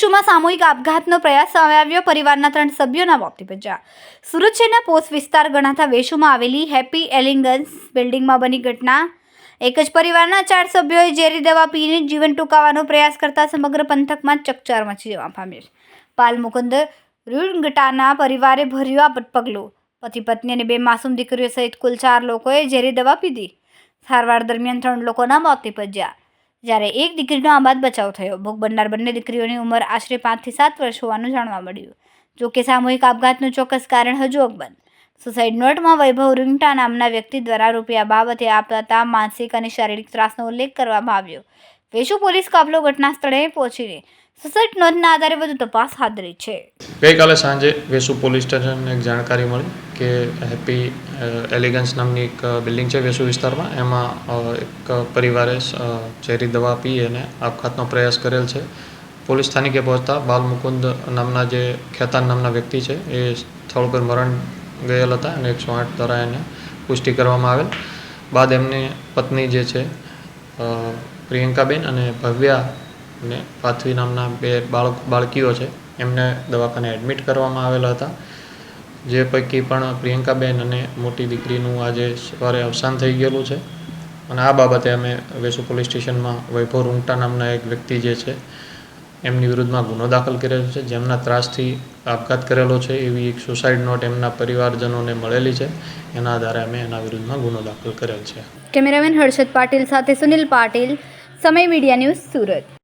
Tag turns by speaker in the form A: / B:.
A: વેશુમાં સામૂહિક આપઘાતનો પ્રયાસ સામે આવ્યો. પરિવારના 3 સભ્યોના મોત નીપજ્યા. સુરત શહેરના પોસ્ટ વિસ્તાર ગણાતા વેશુમાં આવેલી હેપી એલિગન્સ બિલ્ડિંગમાં બની ઘટના. એક જ પરિવારના 4 સભ્યોએ ઝેરી દવા પીને જીવન ટૂંકાવવાનો પ્રયાસ કરતા સમગ્ર પંથકમાં ચકચાર મચી જવા પામી. પાલ મુકુંદ રૂંગટાના પરિવારે ભર્યું આ પગલું. પતિ પત્ની અને 2 માસૂમ દીકરીઓ સહિત કુલ 4 લોકોએ ઝેરી દવા પીધી. સારવાર દરમિયાન 3 લોકોના મોત નીપજ્યા, જ્યારે એક દીકરીનો આબાદ બચાવ થયો. ભોગ બનનાર બંને દીકરીઓની ઉંમર આશરે 5 થી 7 વર્ષ હોવાનું જાણવા મળ્યું. જોકે સામૂહિક આપઘાતનું ચોક્કસ કારણ હજુ અકબંધ. સુસાઇડ નોટમાં વૈભવ રૂંગટા નામના વ્યક્તિ દ્વારા રૂપિયા બાબતે આપતા માનસિક અને શારીરિક ત્રાસનો ઉલ્લેખ કરવામાં આવ્યો. વેશુ પોલીસ કાફલો ઘટના સ્થળે પહોંચીને સુસાઇડ નોટના આધારે વધુ તપાસ હાથ ધરી છે.
B: ગઈકાલે સાંજે વેસુ પોલીસ સ્ટેશનને એક જાણકારી મળી કે હેપી એલિગન્સ નામની એક બિલ્ડિંગ છે વેસુ વિસ્તારમાં. એમાં એક પરિવારે ઝેરી દવા પી અને આપઘાતનો પ્રયાસ કરેલ છે. પોલીસ સ્થાનિકે પહોંચતા બાલ મુકુંદ નામના જે ખેતાન નામના વ્યક્તિ છે એ સ્થળ પર મરણ ગયેલ હતા અને 108 દ્વારા એને પુષ્ટિ કરવામાં આવેલ. બાદ એમની પત્ની જે છે પ્રિયંકાબેન અને ભવ્યા અને પાથવી નામના 2 બાળકીઓ છે એમને દવાખાને એડમિટ કરવામાં આવેલા હતા. જે પૈકી પણ પ્રિયંકાબેન અને મોટી દીકરીનું આજે સવારે અવસાન થઈ ગયેલું છે. અને આ બાબતે અમે વેસુ પોલીસ સ્ટેશનમાં વૈભવ રૂંગટા નામના એક વ્યક્તિ જે છે એમની વિરુદ્ધમાં ગુનો દાખલ કરેલો છે. જેમના ત્રાસથી આપઘાત કરેલો છે એવી એક સુસાઇડ નોટ એમના પરિવારજનોને મળેલી છે. એના આધારે અમે એના વિરુદ્ધમાં ગુનો દાખલ કરેલ છે.
A: કેમેરામેન હર્ષદ પાટીલ સાથે સુનિલ પાટીલ, સમય મીડિયા ન્યૂઝ, સુરત.